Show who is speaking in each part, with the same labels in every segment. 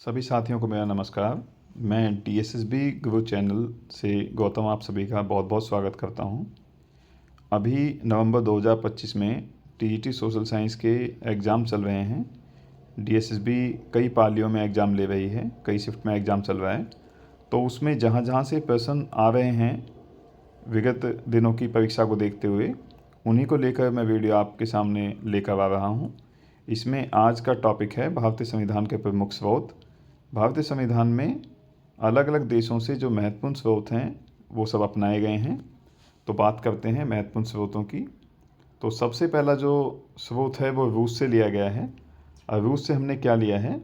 Speaker 1: सभी साथियों को मेरा नमस्कार। मैं DSSB गुरु चैनल से गौतम आप सभी का बहुत बहुत स्वागत करता हूं। अभी नवंबर 2025 में TGT सोशल साइंस के एग्ज़ाम चल रहे हैं। DSSB कई पालियों में एग्ज़ाम ले रही है, कई शिफ्ट में एग्ज़ाम चल रहा है। तो उसमें जहां जहां से प्रश्न आ रहे हैं विगत दिनों की परीक्षा को देखते हुए, उन्हीं को लेकर मैं वीडियो आपके सामने लेकर आ रहा हूँ। इसमें आज का टॉपिक है भारतीय संविधान के प्रमुख स्रोत। भारतीय संविधान में अलग अलग देशों से जो महत्वपूर्ण स्रोत हैं वो सब अपनाए गए हैं। तो बात करते हैं महत्वपूर्ण स्रोतों की। तो सबसे पहला जो स्रोत है वो रूस से लिया गया है। और रूस से हमने क्या लिया है?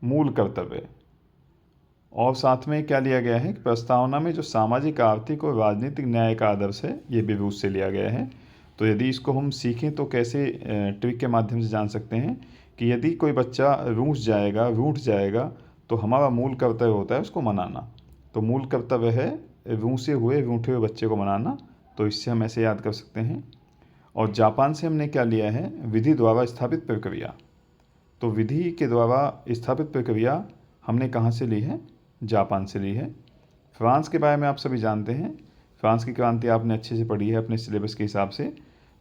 Speaker 1: मूल कर्तव्य। और साथ में क्या लिया गया है कि प्रस्तावना में जो सामाजिक, आर्थिक और राजनीतिक न्याय का आदर्श है ये भी रूस से लिया गया है। तो यदि इसको हम सीखें तो कैसे ट्रिक के माध्यम से जान सकते हैं कि यदि कोई बच्चा रूस जाएगा, रूठ जाएगा, तो हमारा मूल कर्तव्य होता है उसको मनाना। तो मूल कर्तव्य है रूसे हुए, रूठे हुए बच्चे को मनाना। तो इससे हम ऐसे याद कर सकते हैं। और जापान से हमने क्या लिया है? विधि द्वारा स्थापित प्रक्रिया। तो विधि के द्वारा स्थापित प्रक्रिया हमने कहाँ से ली है? जापान से ली है। फ्रांस के बारे में आप सभी जानते हैं। फ्रांस की क्रांति आपने अच्छे से पढ़ी है अपने सिलेबस के हिसाब से।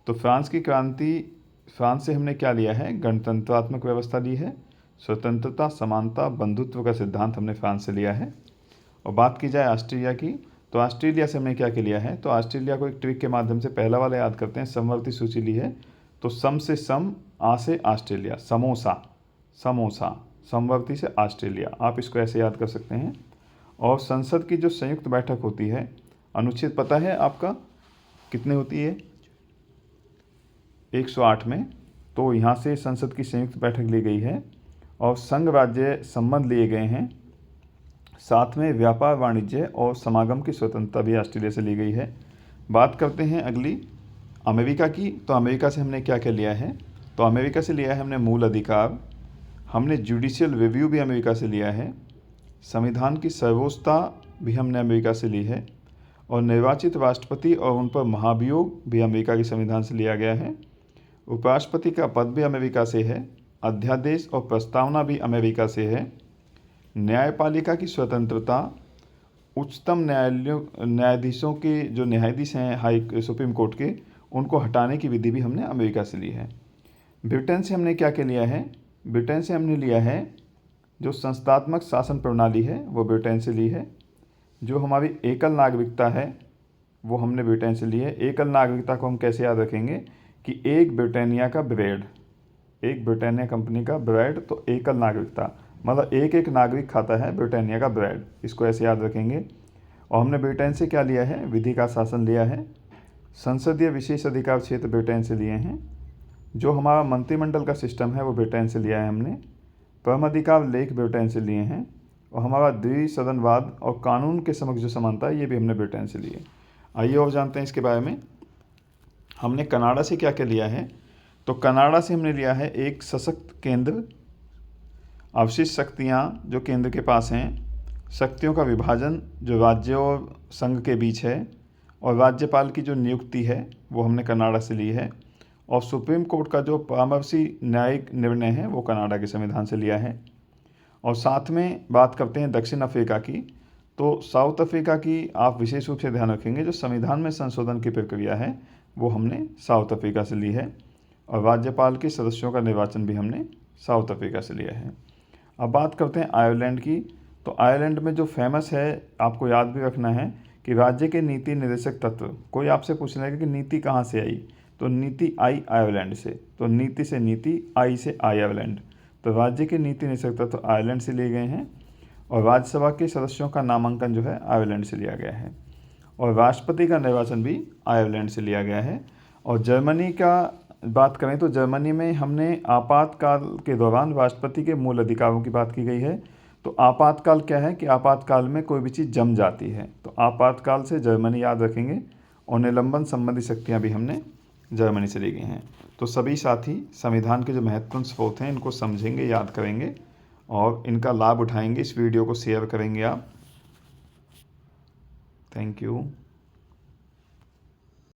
Speaker 1: तो फ्रांस की क्रांति, फ्रांस से हमने क्या लिया है? गणतंत्रात्मक व्यवस्था ली है। स्वतंत्रता, समानता, बंधुत्व का सिद्धांत हमने फ्रांस से लिया है। और बात की जाए ऑस्ट्रेलिया की, तो ऑस्ट्रेलिया से हमने क्या क्या लिया है? तो ऑस्ट्रेलिया को एक ट्रिक के माध्यम से पहला वाला याद करते हैं। समवर्ती सूची ली है। तो सम से सम, आ से ऑस्ट्रेलिया, समोसा, समोसा, समवर्ती से ऑस्ट्रेलिया, आप इसको ऐसे याद कर सकते हैं। और संसद की जो संयुक्त बैठक होती है, अनुच्छेद पता है आपका कितने होती है? 108 में। तो यहाँ से संसद की संयुक्त बैठक ली गई है। और संघ राज्य संबंध लिए गए हैं। साथ में व्यापार, वाणिज्य और समागम की स्वतंत्रता भी ऑस्ट्रेलिया से ली गई है। बात करते हैं अगली अमेरिका की। तो अमेरिका से हमने क्या क्या लिया है? तो अमेरिका से लिया है हमने मूल अधिकार, हमने जुडिशियल रिव्यू भी अमेरिका से लिया है, संविधान की सर्वोच्चता भी हमने अमेरिका से ली है, और निर्वाचित राष्ट्रपति और उन पर महाभियोग भी अमेरिका के संविधान से लिया गया है। उपराष्ट्रपति का पद भी अमेरिका से है। अध्यादेश और प्रस्तावना भी अमेरिका से है। न्यायपालिका की स्वतंत्रता, उच्चतम न्यायाधीशों के जो न्यायाधीश हैं सुप्रीम कोर्ट के, उनको हटाने की विधि भी हमने अमेरिका से ली है। ब्रिटेन से हमने क्या क्या लिया है? ब्रिटेन से हमने लिया है जो संस्थात्मक शासन प्रणाली है वो ब्रिटेन से ली है। जो हमारी एकल नागरिकता है वो हमने ब्रिटेन से ली है। एकल नागरिकता को हम कैसे याद रखेंगे कि एक ब्रिटानिया का ब्रेड, एक ब्रिटानिया कंपनी का ब्रेड, तो एकल नागरिकता मतलब एक एक नागरिक खाता है ब्रिटानिया का ब्रेड, इसको ऐसे याद रखेंगे। और हमने ब्रिटेन से क्या लिया है? विधि का शासन लिया है। संसदीय विशेष अधिकार क्षेत्र ब्रिटेन से लिए हैं। जो हमारा मंत्रिमंडल का सिस्टम है वो ब्रिटेन से लिया है हमने। परमाधिकार लेख ब्रिटेन से लिए हैं। और हमारा द्विसदनवाद और कानून के समक्ष जो समानता है ये भी हमने ब्रिटेन से लिए। आइए और जानते हैं इसके बारे में। हमने कनाडा से क्या क्या लिया है? तो कनाडा से हमने लिया है एक सशक्त केंद्र, अवशिष्ट शक्तियाँ जो केंद्र के पास हैं, शक्तियों का विभाजन जो राज्य और संघ के बीच है, और राज्यपाल की जो नियुक्ति है वो हमने कनाडा से ली है। और सुप्रीम कोर्ट का जो परामर्शी न्यायिक निर्णय है वो कनाडा के संविधान से लिया है। और साथ में बात करते हैं दक्षिण अफ्रीका की। तो साउथ अफ्रीका की आप विशेष रूप से ध्यान रखेंगे, जो संविधान में संशोधन की प्रक्रिया है वो हमने साउथ अफ्रीका से ली है। और राज्यपाल के सदस्यों का निर्वाचन भी हमने साउथ अफ्रीका से लिया है। अब बात करते हैं आयरलैंड की। तो आयरलैंड में जो फेमस है, आपको याद भी रखना है कि राज्य के नीति निर्देशक तत्व, कोई आपसे पूछ लेगा कि नीति कहाँ से आई, तो नीति आई आयरलैंड से। तो नीति से नीति, आई से आयरलैंड। तो राज्य के नीति निर्देशक तत्व आयरलैंड से लिए गए हैं। और राज्यसभा के सदस्यों का नामांकन जो है आयरलैंड से लिया गया है। और राष्ट्रपति का निर्वाचन भी आयरलैंड से लिया गया है। और जर्मनी का बात करें तो जर्मनी में हमने आपातकाल के दौरान राष्ट्रपति के मूल अधिकारों की बात की गई है। तो आपातकाल क्या है कि आपातकाल में कोई भी चीज़ जम जाती है, तो आपातकाल से जर्मनी याद रखेंगे। और निलंबन संबंधी शक्तियाँ भी हमने जर्मनी से ली गई हैं। तो सभी साथी संविधान के जो महत्वपूर्ण स्रोत हैं इनको समझेंगे, याद करेंगे और इनका लाभ उठाएंगे। इस वीडियो को शेयर करेंगे आप। Thank you.